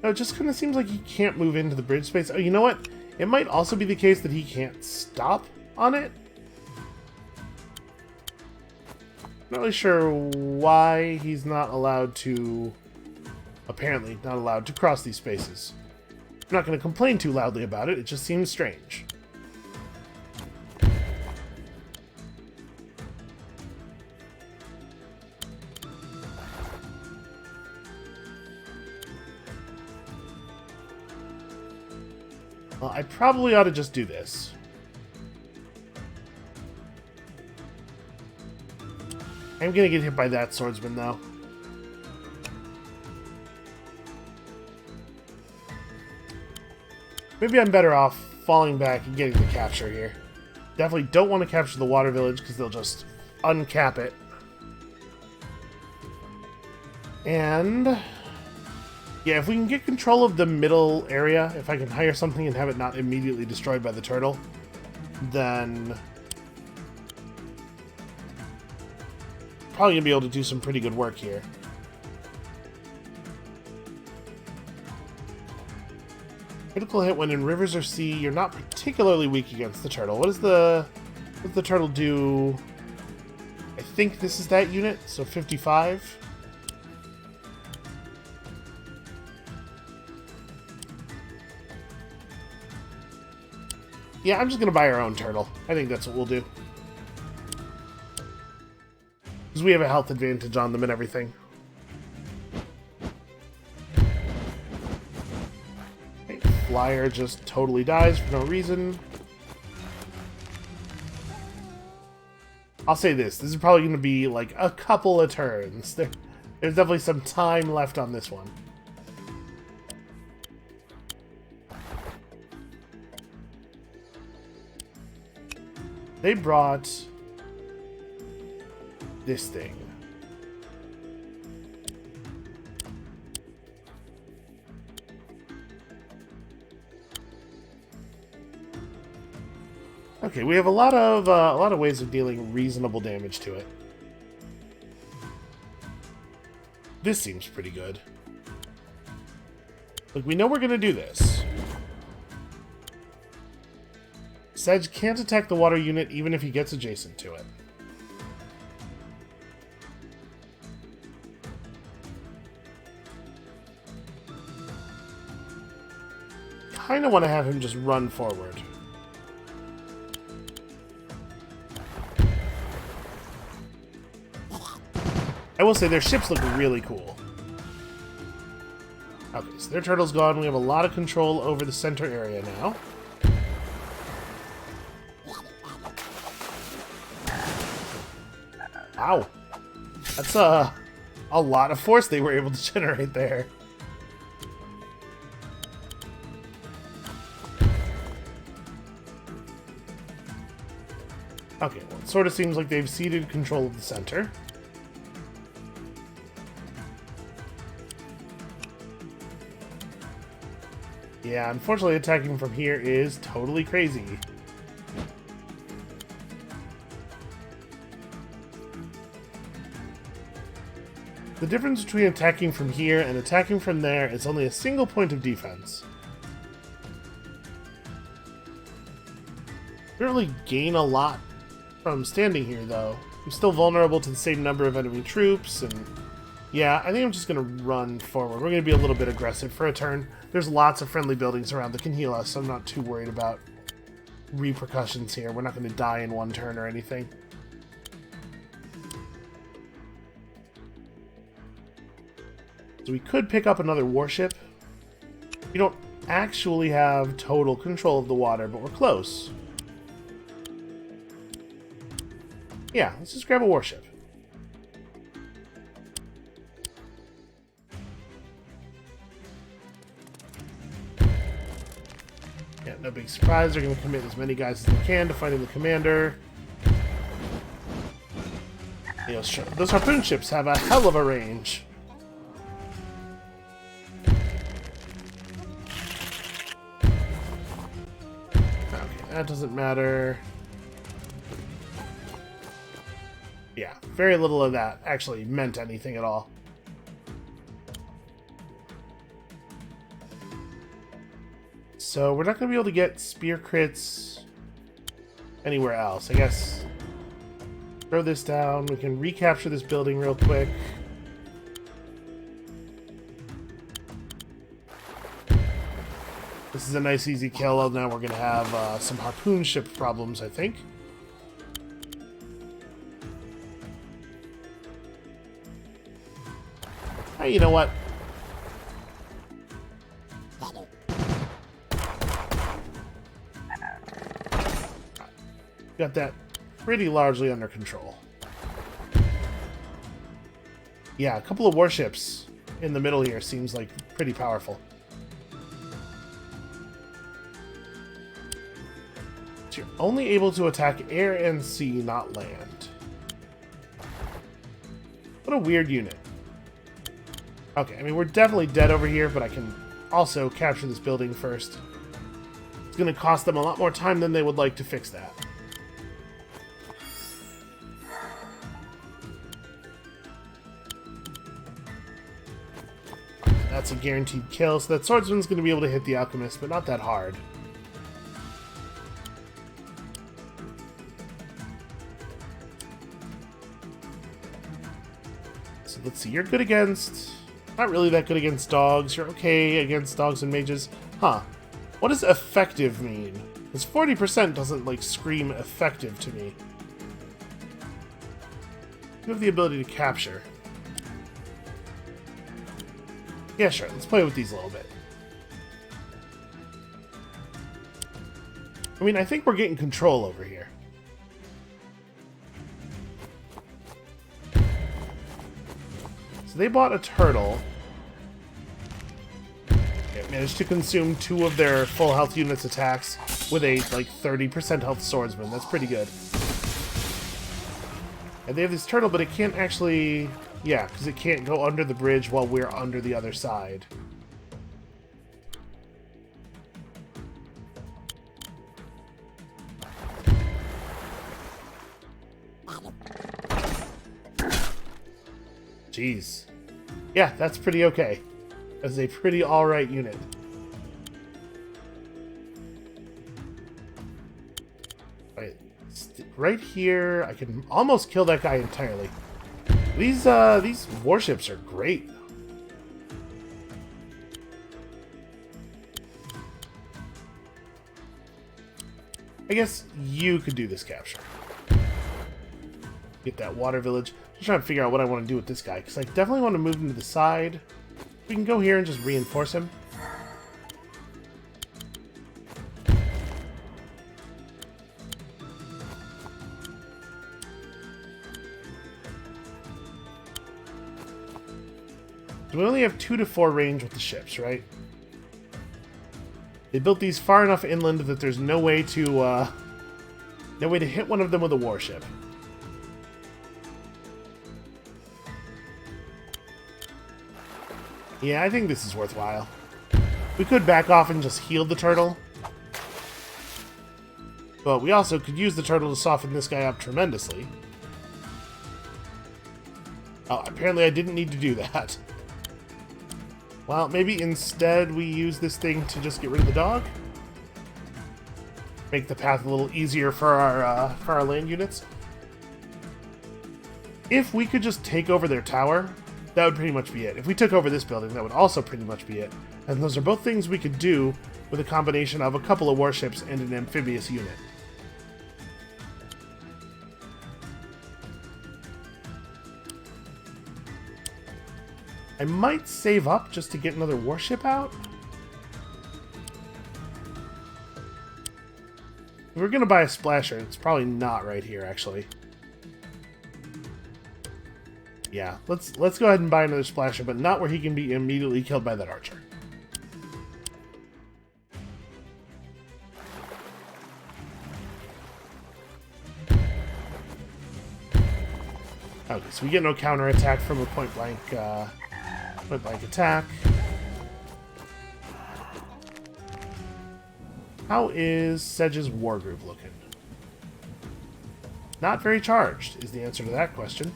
No, it just kind of seems like he can't move into the bridge space. Oh, you know what? It might also be the case that he can't stop on it. Not really sure why he's not allowed to... Apparently not allowed to cross these spaces. I'm not going to complain too loudly about it. It just seems strange. Well, I probably ought to just do this. I'm gonna get hit by that swordsman, though. Maybe I'm better off falling back and getting the capture here. Definitely don't want to capture the water village, because they'll just uncap it. And... yeah, if we can get control of the middle area, if I can hire something and have it not immediately destroyed by the turtle, then... probably gonna be able to do some pretty good work here. Critical hit when in rivers or sea, you're not particularly weak against the turtle. What does the turtle do? I think this is that unit, so 55. Yeah, I'm just gonna buy our own turtle. I think that's what we'll do. Because we have a health advantage on them and everything. Okay, flyer just totally dies for no reason. I'll say this. This is probably going to be like a couple of turns. There's definitely some time left on this one. They brought... this thing. Okay, we have a lot of ways of dealing reasonable damage to it. This seems pretty good. Like, we know we're gonna do this. Sedge can't attack the water unit even if he gets adjacent to it. Kind of want to have him just run forward. I will say their ships look really cool. Okay, so their turtle's gone. We have a lot of control over the center area now. Wow. That's a lot of force they were able to generate there. Okay, well, it sort of seems like they've ceded control of the center. Yeah, unfortunately attacking from here is totally crazy. The difference between attacking from here and attacking from there is only a single point of defense. You don't really gain a lot from standing here, though. I'm still vulnerable to the same number of enemy troops, and yeah, I think I'm just going to run forward. We're going to be a little bit aggressive for a turn. There's lots of friendly buildings around that can heal us, so I'm not too worried about repercussions here. We're not going to die in one turn or anything. So we could pick up another warship. We don't actually have total control of the water, but we're close. Yeah, let's just grab a warship. Yeah, no big surprise. They're going to commit as many guys as they can to finding the commander. You know, those harpoon ships have a hell of a range. Okay, that doesn't matter. Yeah, very little of that actually meant anything at all. So we're not going to be able to get spear crits anywhere else. I guess throw this down. We can recapture this building real quick. This is a nice easy kill. Now we're going to have some harpoon ship problems, I think. Hey, you know what? Got that pretty largely under control. Yeah, a couple of warships in the middle here seems like pretty powerful. So you're only able to attack air and sea, not land. What a weird unit. Okay, I mean, we're definitely dead over here, but I can also capture this building first. It's going to cost them a lot more time than they would like to fix that. That's a guaranteed kill, so that swordsman's going to be able to hit the alchemist, but not that hard. So let's see, you're good against... Not really that good against dogs. You're okay against dogs and mages. Huh. What does effective mean? Because 40% doesn't, like, scream effective to me. You have the ability to capture. Yeah, sure. Let's play with these a little bit. I mean, I think we're getting control over here. So they bought a turtle. It managed to consume 2 of their full health units attacks with a, like, 30% health swordsman. That's pretty good. And they have this turtle, but it can't actually... Yeah, because it can't go under the bridge while we're under the other side. Jeez. Yeah, that's pretty okay. That's a pretty alright unit. Right here, I can almost kill that guy entirely. These warships are great. I guess you could do this capture. Get that water village. Just trying to figure out what I want to do with this guy, because I definitely want to move him to the side. We can go here and just reinforce him. So we only have 2 to 4 range with the ships, right? They built these far enough inland that there's no way to hit one of them with a warship. Yeah, I think this is worthwhile. We could back off and just heal the turtle. But we also could use the turtle to soften this guy up tremendously. Oh, apparently I didn't need to do that. Well, maybe instead we use this thing to just get rid of the dog? Make the path a little easier for our land units. If we could just take over their tower, that would pretty much be it. If we took over this building, that would also pretty much be it. And those are both things we could do with a combination of a couple of warships and an amphibious unit. I might save up just to get another warship out. If we're gonna buy a splasher, it's probably not right here, actually. Yeah, let's go ahead and buy another splasher, but not where he can be immediately killed by that archer. Okay, so we get no counterattack from a point-blank attack. How is Sedge's Wargroove looking? Not very charged is the answer to that question.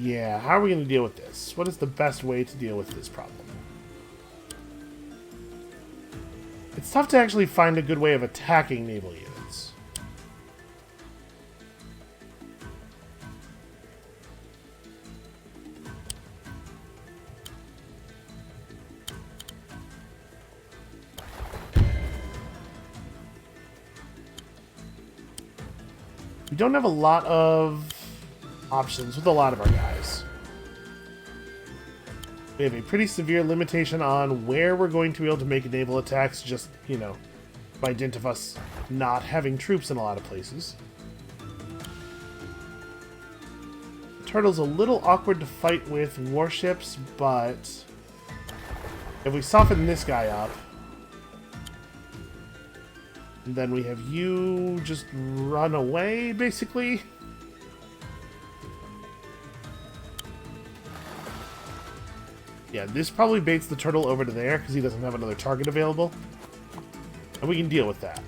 Yeah, how are we going to deal with this? What is the best way to deal with this problem? It's tough to actually find a good way of attacking naval units. We don't have a lot of options with a lot of our guys. We have a pretty severe limitation on where we're going to be able to make naval attacks, just, you know, by dint of us not having troops in a lot of places. The turtle's a little awkward to fight with warships, but if we soften this guy up, then we have you just run away, basically. Yeah, this probably baits the turtle over to there because he doesn't have another target available. And we can deal with that.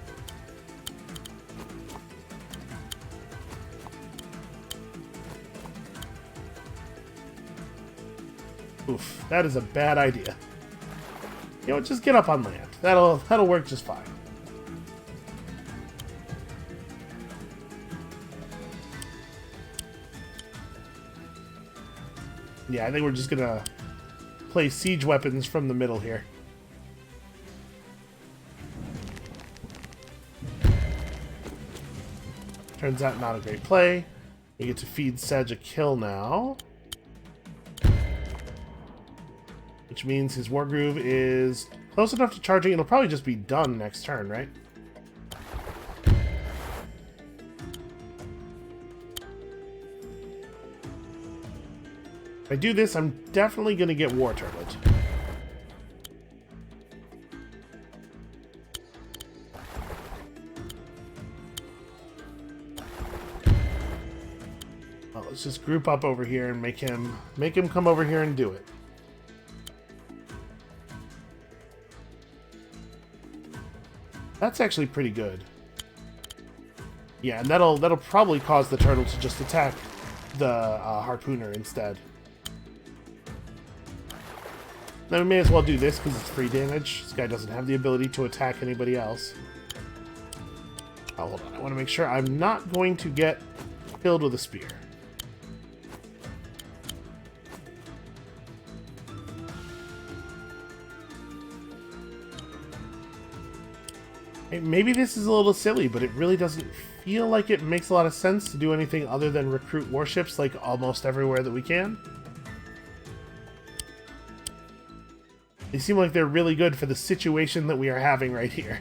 Oof, that is a bad idea. You know what, just get up on land. That'll work just fine. Yeah, I think we're just gonna play siege weapons from the middle here. Turns out not a great play. We get to feed Sedge a kill now. Which means his Wargroove is close enough to charging. It'll probably just be done next turn, right? If I do this, I'm definitely going to get war turtled. Well, let's just group up over here and make him come over here and do it. That's actually pretty good. Yeah, and that'll probably cause the turtle to just attack the harpooner instead. Now we may as well do this because it's free damage. This guy doesn't have the ability to attack anybody else. Oh, hold on. I want to make sure I'm not going to get killed with a spear. Hey, maybe this is a little silly, but it really doesn't feel like it makes a lot of sense to do anything other than recruit warships like almost everywhere that we can. They seem like they're really good for the situation that we are having right here.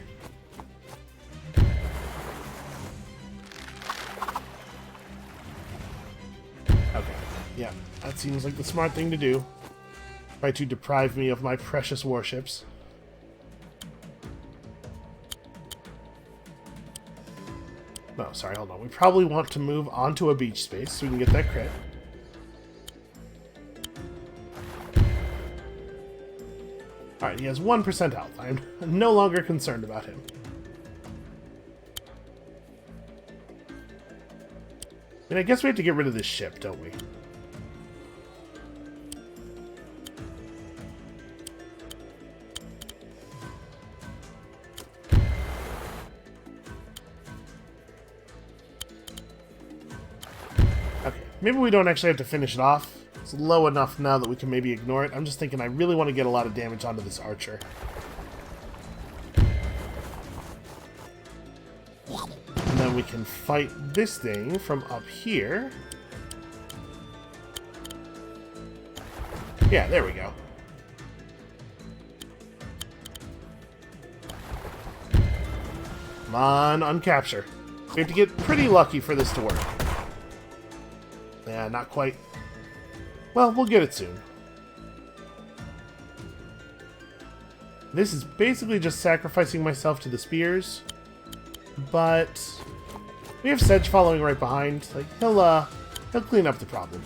Okay, yeah, that seems like the smart thing to do. Try to deprive me of my precious warships. No, sorry, hold on. We probably want to move onto a beach space so we can get that crit. Alright, he has 1% health. I'm no longer concerned about him. And I guess we have to get rid of this ship, don't we? Okay, maybe we don't actually have to finish it off. It's low enough now that we can maybe ignore it. I'm just thinking I really want to get a lot of damage onto this archer. And then we can fight this thing from up here. Yeah, there we go. Come on, uncapture. We have to get pretty lucky for this to work. Yeah, not quite. Well, we'll get it soon. This is basically just sacrificing myself to the spears. But we have Sedge following right behind. Like, he'll clean up the problem.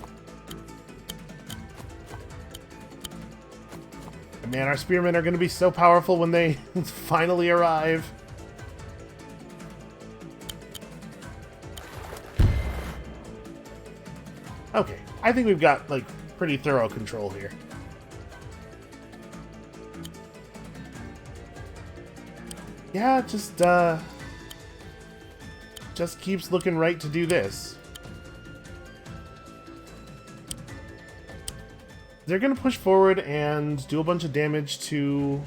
And man, our spearmen are going to be so powerful when they finally arrive. Okay, I think we've got, like, pretty thorough control here. Yeah, just keeps looking right to do this. They're going to push forward and do a bunch of damage to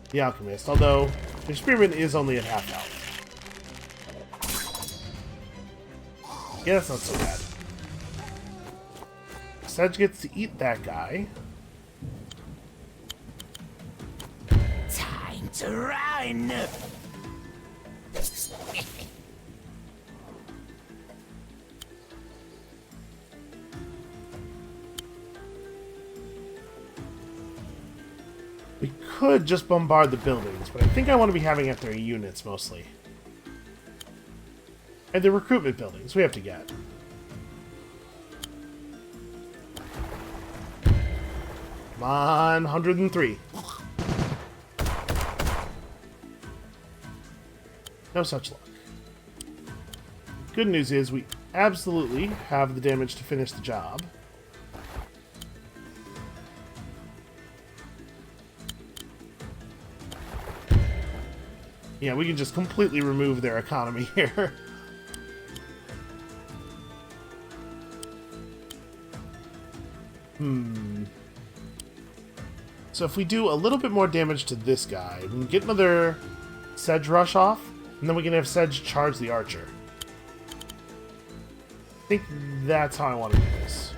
the Alchemist, although their Spearman is only at half health. Yeah, that's not so bad. Sedge gets to eat that guy.
Time to run!
We could just bombard the buildings, but I think I want to be having at their units mostly. And the recruitment buildings we have to get. Come on, 103. No such luck. Good news is we absolutely have the damage to finish the job. Yeah, we can just completely remove their economy here. So if we do a little bit more damage to this guy, we can get another Sedge rush off, and then we can have Sedge charge the archer. I think that's how I want to do this.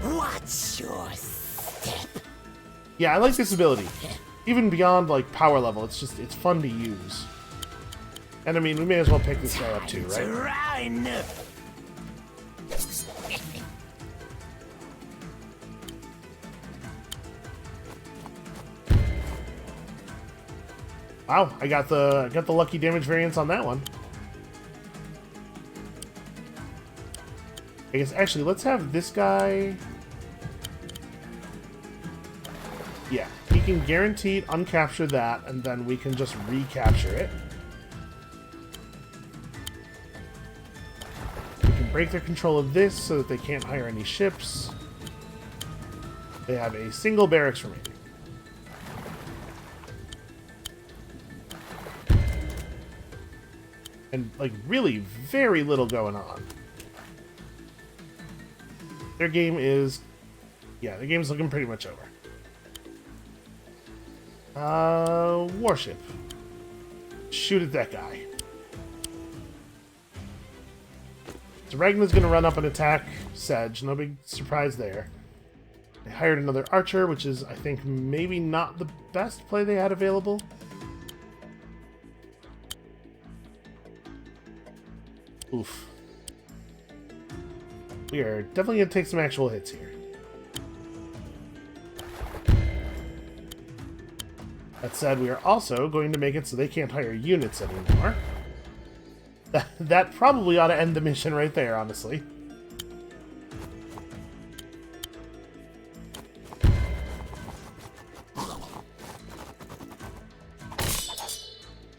What's your step?
Yeah, I like this ability. Even beyond, like, power level, it's fun to use. And I mean, we may as well pick this guy up too, right?
Run!
Wow, I got the lucky damage variance on that one. I guess actually let's have this guy. Yeah, he can guaranteed uncapture that, and then we can just recapture it. We can break their control of this so that they can't hire any ships. They have a single barracks remaining. And, like, really very little going on. Their game is... yeah, the game's looking pretty much over. Warship. Shoot at that guy. So Ragna's gonna run up and attack Sedge. No big surprise there. They hired another archer, which is, I think, maybe not the best play they had available. Oof. We are definitely going to take some actual hits here. That said, we are also going to make it so they can't hire units anymore. That probably ought to end the mission right there, honestly.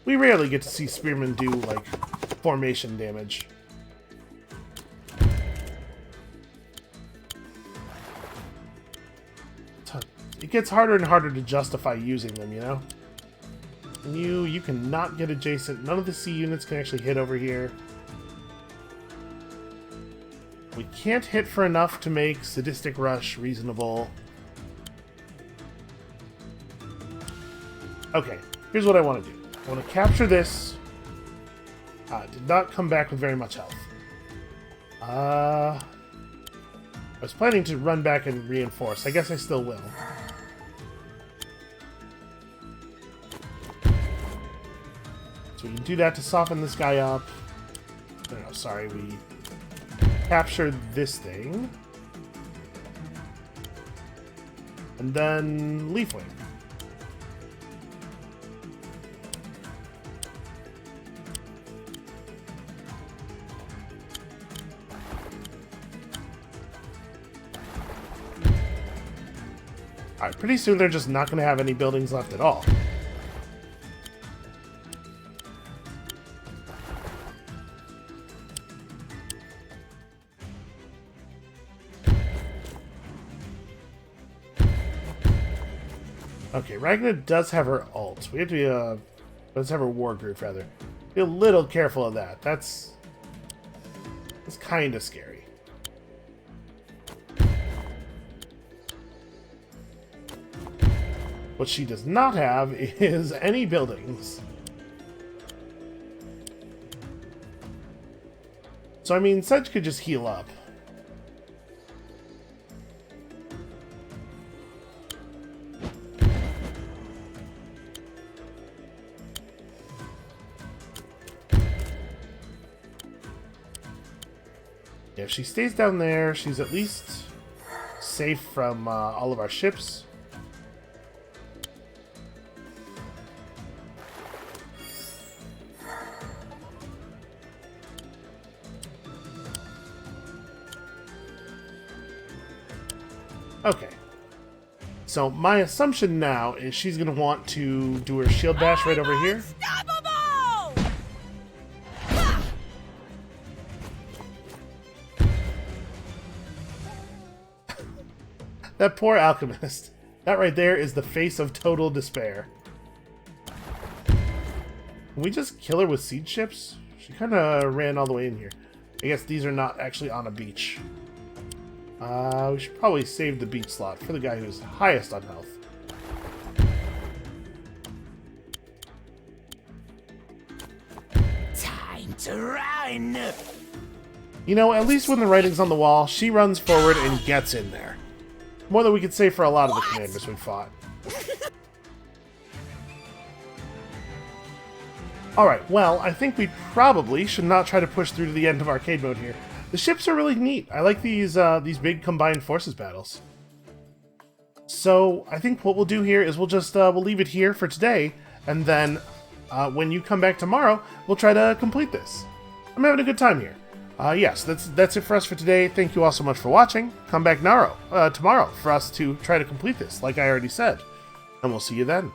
We rarely get to see spearmen do, like, formation damage. It gets harder and harder to justify using them, you know? And you cannot get adjacent. None of the C units can actually hit over here. We can't hit for enough to make Sadistic Rush reasonable. Okay, here's what I want to do. I want to capture this. Did not come back with very much health. I was planning to run back and reinforce. I guess I still will. So we can do that to soften this guy up. No, sorry, we captured this thing. And then Leafwing. Alright, pretty soon they're just not going to have any buildings left at all. Okay, Ragna does have her ult. We have to be, does have her Wargroove, rather. Be a little careful of that. That's kind of scary. What she does not have is any buildings. So, I mean, Sedge could just heal up. Yeah, if she stays down there, she's at least safe from all of our ships. Okay. So my assumption now is she's going to want to do her shield bash right over here. That poor alchemist. That right there is the face of total despair. Can we just kill her with siege ships? She kind of ran all the way in here. I guess these are not actually on a beach. We should probably save the beach slot for the guy who's highest on health.
Time to run!
You know, at least when the writing's on the wall, she runs forward and gets in there. More than we could say for a lot of the commanders we fought. Alright, well, I think we probably should not try to push through to the end of arcade mode here. The ships are really neat. I like these big combined forces battles. So, I think what we'll do here is we'll just we'll leave it here for today, and then when you come back tomorrow, we'll try to complete this. I'm having a good time here. Yes, that's it for us for today. Thank you all so much for watching. Come back tomorrow for us to try to complete this, like I already said. And we'll see you then.